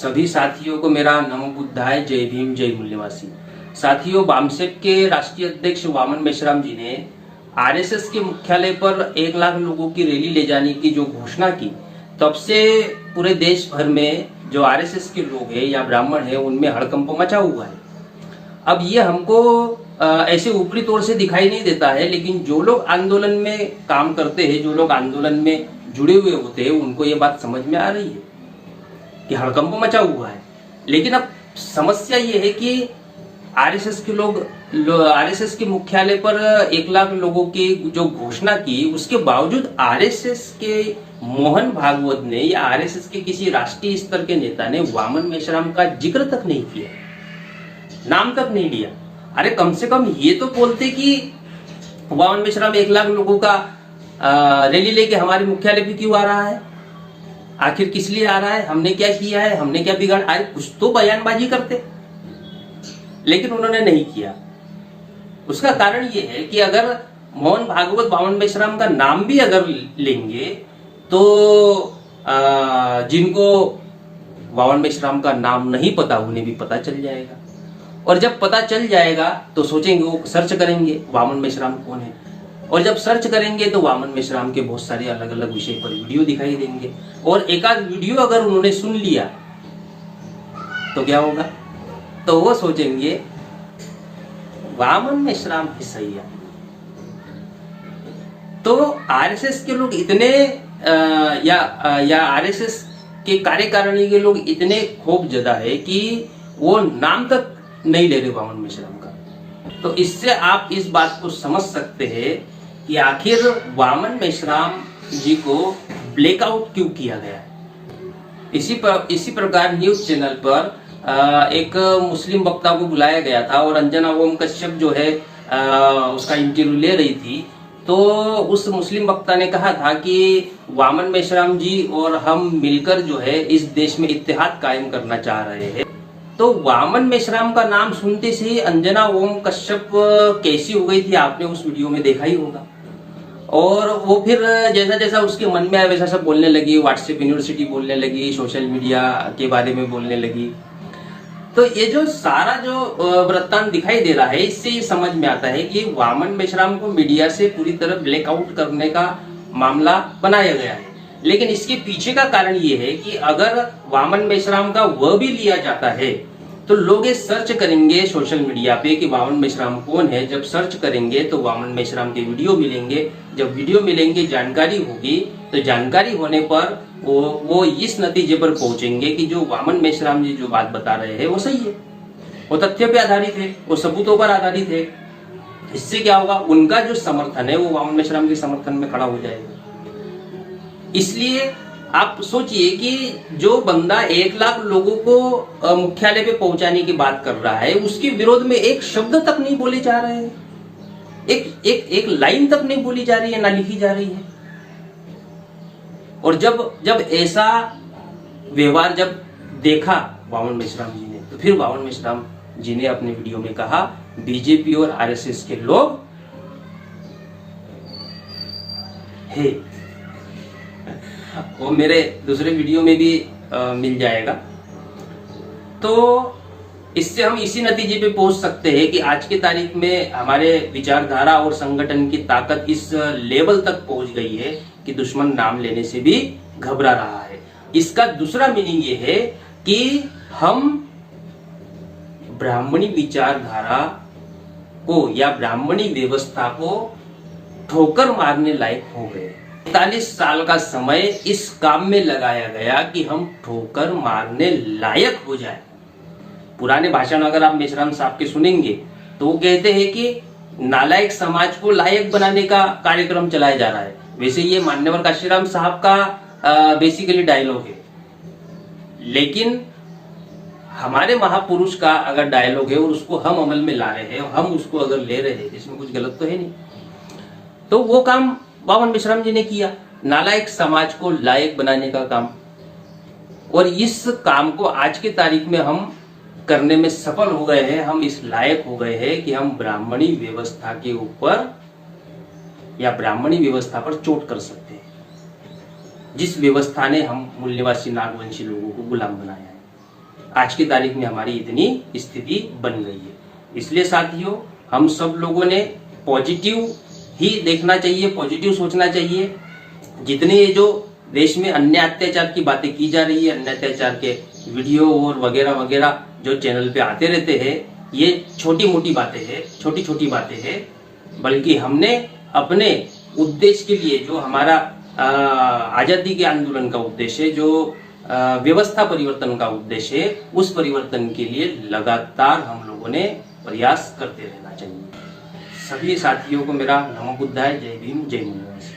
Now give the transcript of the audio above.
सभी साथियों को मेरा नमो बुद्धाय, जय भीम, जय मूल्यवासी। साथियों, बामसेप के राष्ट्रीय अध्यक्ष वामन मेश्राम जी ने आरएसएस के मुख्यालय पर 1 लाख लोगों की रैली ले जाने की जो घोषणा की, तब से पूरे देश भर में जो आरएसएस के लोग हैं या ब्राह्मण हैं उनमें हड़कंप मचा हुआ है। अब ये हमको ऐसे ऊपरी तौर से दिखाई नहीं देता है, लेकिन जो लोग आंदोलन में काम करते हैं, जो लोग आंदोलन में जुड़े हुए होते हैं, उनको ये बात समझ में आ रही है कि हड़कंप मचा हुआ है। लेकिन अब समस्या ये है कि आरएसएस के लोग आरएसएस के मुख्यालय पर 1 लाख लोगों की जो घोषणा की, उसके बावजूद आरएसएस के मोहन भागवत ने या आरएसएस के किसी राष्ट्रीय स्तर के नेता ने वामन मेश्राम का जिक्र तक नहीं किया, नाम तक नहीं लिया। अरे कम से कम ये तो बोलते कि वामन मेश्राम 1 लाख लोगों का रैली लेके हमारे मुख्यालय पे क्यों आ रहा है, आखिर किस लिए आ रहा है, हमने क्या किया है, हमने क्या बिगाड़, अरे कुछ तो बयानबाजी करते। लेकिन उन्होंने नहीं किया। उसका कारण ये है कि अगर मोहन भागवत वामन मेश्राम का नाम भी अगर लेंगे तो जिनको वामन मेश्राम का नाम नहीं पता उन्हें भी पता चल जाएगा, और जब पता चल जाएगा तो सोचेंगे, वो सर्च करेंगे वामन मेश्राम कौन है, और जब सर्च करेंगे तो वामन मेश्राम के बहुत सारे अलग अलग विषय पर वीडियो दिखाई देंगे, और एक आध वीडियो अगर उन्होंने सुन लिया तो क्या होगा, तो वो सोचेंगे वामन मेश्राम ही सही है। तो आरएसएस के लोग इतने या आरएसएस के कार्यकारिणी के लोग इतने खौफजदा है कि वो नाम तक नहीं ले रहे वामन मेश्राम का। तो इससे आप इस बात को समझ सकते हैं कि आखिर वामन मेश्राम जी को ब्लैकआउट क्यों किया गया है। इसी प्रकार न्यूज चैनल पर एक मुस्लिम वक्ता को बुलाया गया था और अंजना ओम कश्यप जो है उसका इंटरव्यू ले रही थी। तो उस मुस्लिम वक्ता ने कहा था कि वामन मेश्राम जी और हम मिलकर जो है इस देश में इत्तेहाद कायम करना चाह रहे हैं। तो वामन मेश्राम का नाम सुनते से ही अंजना ओम कश्यप कैसी हो गई थी, आपने उस वीडियो में देखा ही होगा। और वो फिर जैसा जैसा उसके मन में आया वैसा सब बोलने लगी, व्हाट्सएप यूनिवर्सिटी बोलने लगी, सोशल मीडिया के बारे में बोलने लगी। तो ये जो सारा जो वृत्तांत दिखाई दे रहा है, इससे ये समझ में आता है कि वामन मेश्राम को मीडिया से पूरी तरह ब्लैकआउट करने का मामला बनाया गया है। लेकिन इसके पीछे का कारण ये है कि अगर वामन मेश्राम का वह भी लिया जाता है तो लोग ये सर्च करेंगे सोशल मीडिया पे कि वामन मेश्राम कौन है। जब सर्च करेंगे तो वामन मेश्राम के वीडियो मिलेंगे, जब वीडियो मिलेंगे जानकारी होगी, तो जानकारी होने पर वो इस नतीजे पर पहुंचेंगे कि जो वामन मेश्राम जी जो बात बता रहे हैं वो सही है, वो तथ्य पे आधारित है, वो सबूतों पर आधारित है। इससे क्या होगा, उनका जो समर्थन है वो वामन मेश्राम के समर्थन में खड़ा हो जाएगा। इसलिए आप सोचिए कि जो बंदा 1 लाख लोगों को मुख्यालय पे पहुंचाने की बात कर रहा है, उसके विरोध में एक शब्द तक नहीं बोले जा रहे हैं, एक लाइन तक नहीं बोली जा रही है, ना लिखी जा रही है। और जब ऐसा व्यवहार जब देखा वामन मेश्राम जी ने, तो फिर वामन मेश्राम जी ने अपने वीडियो में कहा बीजेपी और आरएसएस के लोग है। वो मेरे दूसरे वीडियो में भी मिल जाएगा। तो इससे हम इसी नतीजे पे पहुंच सकते हैं कि आज की तारीख में हमारे विचारधारा और संगठन की ताकत इस लेवल तक पहुंच गई है कि दुश्मन नाम लेने से भी घबरा रहा है। इसका दूसरा मीनिंग ये है कि हम ब्राह्मणी विचारधारा को या ब्राह्मणी व्यवस्था को ठोकर मारने लायक हो गए। 45 साल का समय इस काम में लगाया गया कि हम ठोकर मारने लायक हो जाए। पुराने भाषण अगर आप मेश्राम साहब के सुनेंगे तो वो कहते हैं कि नालायक समाज को लायक बनाने का कार्यक्रम चलाया जा रहा है। वैसे ये मान्यवर काशीराम साहब का बेसिकली डायलॉग है, लेकिन हमारे महापुरुष का अगर डायलॉग है और उसको हम अमल में ला रहे हैं, हम उसको अगर ले रहे हैं, इसमें कुछ गलत तो है नहीं। तो वो काम वामन मेश्राम जी ने किया, नालायक समाज को लायक बनाने का काम। और इस काम को आज की तारीख में हम करने में सफल हो गए हैं। हम इस लायक हो गए हैं कि हम ब्राह्मणी व्यवस्था के ऊपर या ब्राह्मणी व्यवस्था पर चोट कर सकते हैं, जिस व्यवस्था ने हम मूल्यवासी नागवंशी लोगों को गुलाम बनाया है। आज की तारीख में हमारी इतनी स्थिति बन गई है। इसलिए साथियों, हम सब लोगों ने पॉजिटिव ही देखना चाहिए, पॉजिटिव सोचना चाहिए। जितने ये जो देश में अन्य अत्याचार की बातें की जा रही है, अन्य अत्याचार के वीडियो और वगैरह वगैरह जो चैनल पे आते रहते हैं, ये छोटी मोटी बातें हैं, छोटी छोटी बातें हैं, बल्कि हमने अपने उद्देश्य के लिए, जो हमारा आजादी के आंदोलन का उद्देश्य है, जो व्यवस्था परिवर्तन का उद्देश्य है, उस परिवर्तन के लिए लगातार हम लोगों ने प्रयास करते रहना चाहिए। सभी साथियों को मेरा नमो बुद्धाय, जय भीम, जय मुनिवास।